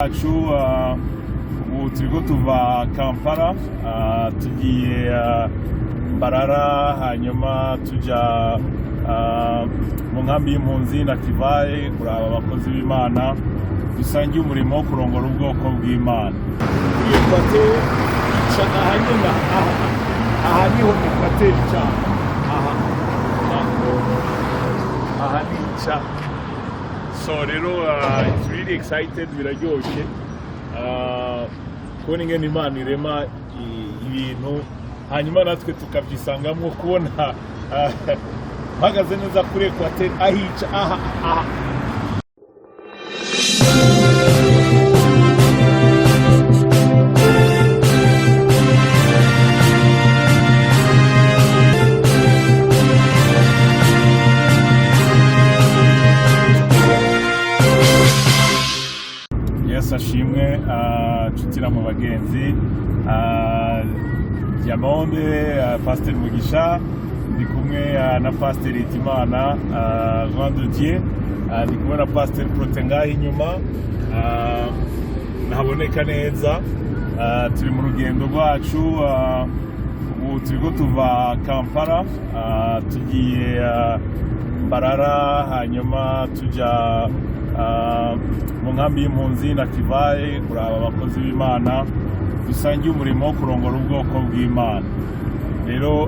Wacu ubu turiko tuva Kampala tugiye Mbarara hanyuma tuja mu nkambi y'impunzi na Kivaye kuraba abakozi b'Imana dusangiye umurimo wo kurongora ubwoko bw'Imana. Equateur ahanyuma aha niho Equateur cyane aha ni cha. So rero it's really excited, biraryoshe kubona ingene Imana irema ibintu hanyuma natwe tukabyisangamwo kubona mpagaze neza kuri Equateur ahica aha. Ashimwe tutira mu bagenzi Diamande Pasteur Mugisha ndi kumwe na Pasteur Hitimana Jean de Dieu ndi kumwe na Pasteur Protengahi inyuma ntaboneka neza turi mu rugendo rwacu ubu turiko tuva Kampala tugiye Mbarara hanyuma tuja mu nkambi y'impunzi na Kivaye kuraba abakozi b'Imana dusangiye umurimo wo kurongora ubwoko bw'Imana. Rero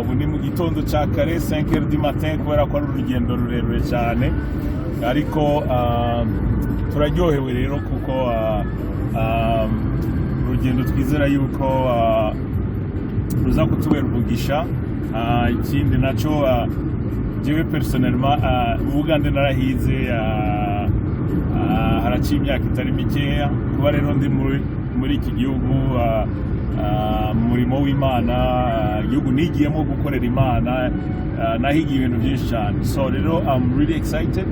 ubu ni mu gitondo ca kare 5h du matin kubera ko ari urugendo rurerure cyane ariko turaryohewe rero kuko urugendo twizera yuko ruza kutubera umugisha. Ikindi naco jewe personnellement Uganda narahize haraciye imyaka itari mikeya kuba rero ndi muri iki gihugu murimo w'Imana igihugu nigiyemo gukorera Imana nahigiye ibintu byinshi cyane. So rero I'm really excited,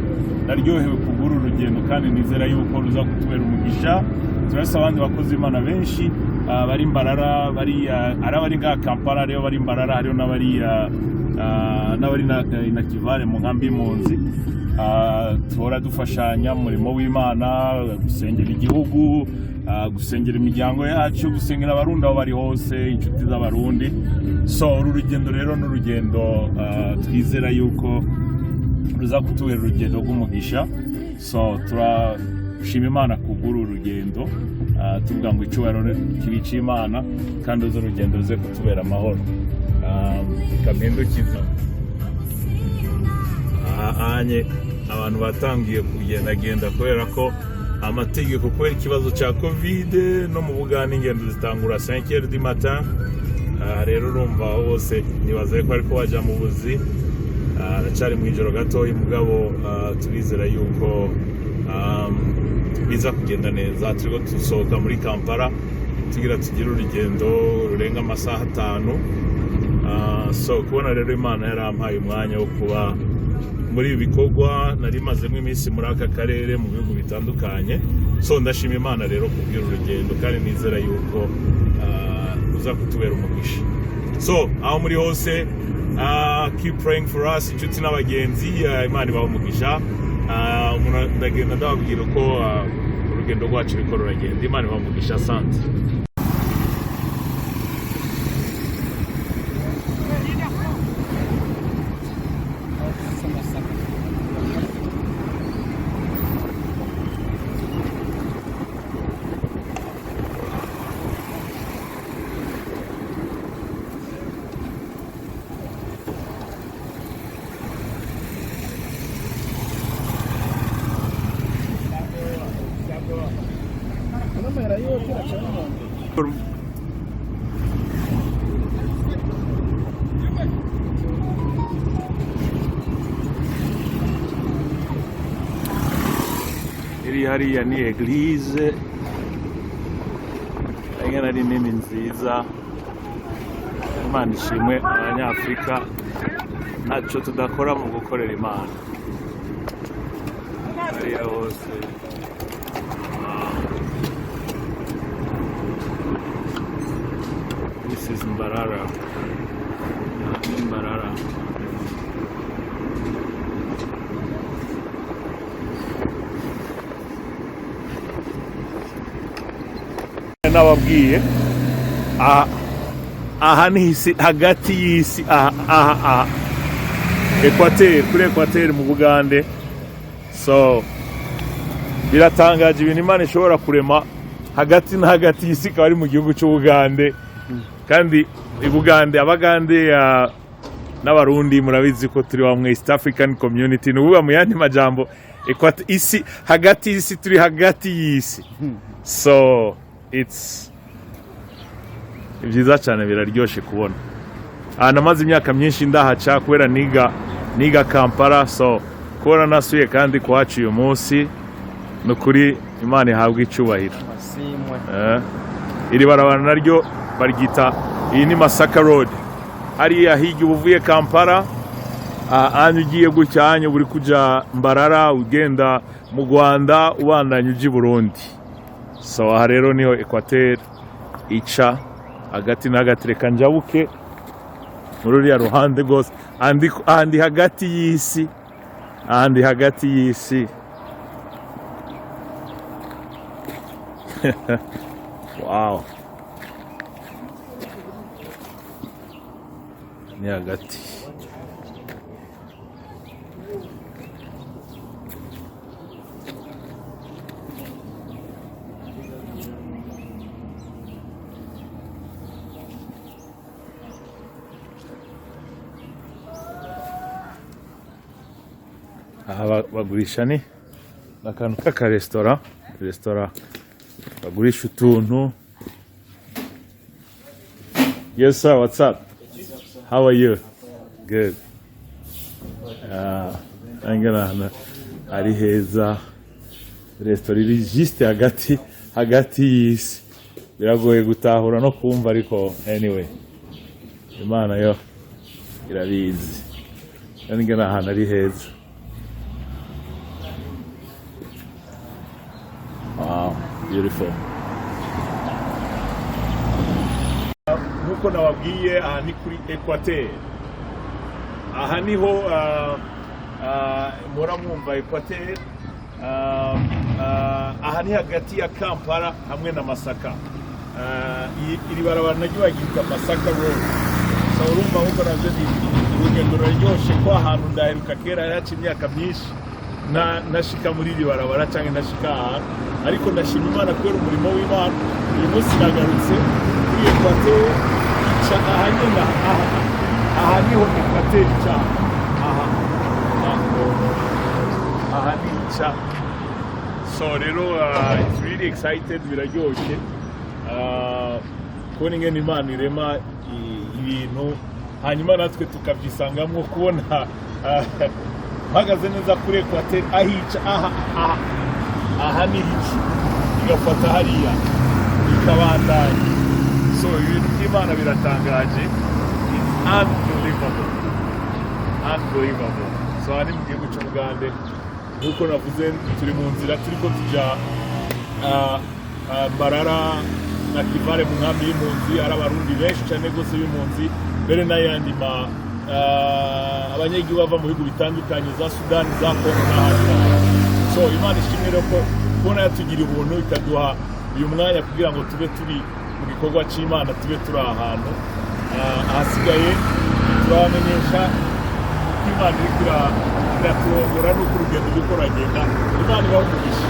naryohewe kugura urugendo kandi nizera yuko ruza kutubera umugisha. Turasa abandi bakozi Imana benshi bari Mbarara bari nga Kampala rero bari Mbarara hariyo n'abari na Kivaye mu nkambi y'impunzi. Tuhora dufashanya umurimo w'Imana, gusengera igihugu, gusengera imiryango yacu, gusengera abarundi aho bari hose, inshuti z'abarundi. So uru rugendo rero n'urugendo twizera yuko ruza kutubera urugendo rw'umugisha. So turashima Imana kugura urugendo tuvuga ngo icyubahiro kiri cy'Imana kandi uzo urugendo ruze kutubera amahoro. Kampindukiza anye abantu batangiye kugendagenda kubera ko amategeko kubera ikibazo cya Covid no mu Buganda ingendo zitangura 5h du matin. Rero urumva hose nibaze ko ariko waja mu buzi aracari mu ijoro gato y'umugabo. Turizera yuko biza kugenda neza. Turiko tusohoka muri Kampala tugira urugendo rurenga amasaha 5. So kubona rero Imana yarampaye umwanya wo kuba muri ibi bikorwa nari mazemo iminsi muri aka karere mu bihugu bitandukanye. So ndashima Imana rero kubwira urugendo kandi nizera yuko uza kutubera umugisha. So aho muri hose keep praying for us inshuti n'abagenzi. Imana ibaho umugisha. Ndagenda ndababwira uko urugendo rwacu riko ruragenda. Imana ibaho umugisha. Asante. Iri hariya ni eglise ingana ari nini nziza. Imana ishimwe abanyafrika ntacyo tudakora mu gukorera Imana hariya hose. This is Mbarara. nababwiye aha ni isi hagati y'isi aha Equateur, kuri Equateur mu Bugande. So biratangaje ibintu Imana ishobora kurema hagati na hagati y'isi ikaba ari mu gihugu cy'Ubugande. Kandi Bugande abagande n'abarundi murabizi ko turi wa East African Community, nububa mu yandi majambo isi hagati y'isi, turi hagati y'isi. So it's byiza cyane, biraryoshe kubona. Namaze imyaka myinshi ndahaca kubera niga Kampala, so kubona nasuye kandi kuhaca uyu munsi nukuri Imana ihabwa icyubahiro. Iri barabara naryo baryita, iyi ni Masaka Road. Hariya hirya uvuye Kampala anyu ugiye gutya, anyu buri kuja Mbarara ugenda mu Rwanda ubandanya uji Burundi. So aha rero niho Equateur ica hagati na hagati. Reka njabuke muri uriya ruhande rwose, ahandi hagati y'isi, ahandi hagati y'isi. Wow, ni hagati. Aha bagurisha ni akantu k'akaresitora, resitora bagurisha utuntu. Yes sir, what's up? How are you? Good. Angana ari heza, resitora iri juste hagati y'isi. Biragoye gutahura no kumva, ariko anyway Imana yo irabizi. Angana ahantu ari heza. Wow, beautiful. Nuko nababwiye aha ni kuri Equateur. Aha niho muramwumva Equateur. Aha ni hagati ya Kampala hamwe na Masaka. Iri barabara naryo bagita Masaka Road. So urumva uko navyo urugendo ruryoshye ko ahantu ndaheruka kera yaca imyaka myinshi nashika muri iri barabara cyangwa nashika ahantu, ariko ndashima Imana kubera umurimo w'Imana. Uyu munsi nagarutse kuri Equateur ica aha nyine, aha niho Equateur ica, aha ni ica. So rero it's really excited, biraryoshye kubona ingene Imana irema ibintu hanyuma natwe tukabyisangamwo, kubona mpagaze neza kuri Equateur ahica aha ni iki igafata hariya ikabandanya. So ibintu by'Imana biratangaje, it's unbelievable. So aha ni mu gihugu cy'Ubugande. Nkuko navuze turi mu nzira turiko tuja Mbarara na Kivale mu nkambi y'impunzi. Ari abarundi benshi cyane gose y'impunzi, mbere n'ayandi abanyagihugu bava mu bihugu bitandukanye za Sudani, za Kongo n'ahandi. So Imana ishimire ko kubona yatugira ubuntu ikaduha uyu mwanya kugira ngo tube turi mu gikorwa cy'Imana, tube turi ahantu. Ahasigaye turamenyesha Imana iri kuratuyobora n'uko urugendo ruriko ruragenda. Imana ibahe umugisha.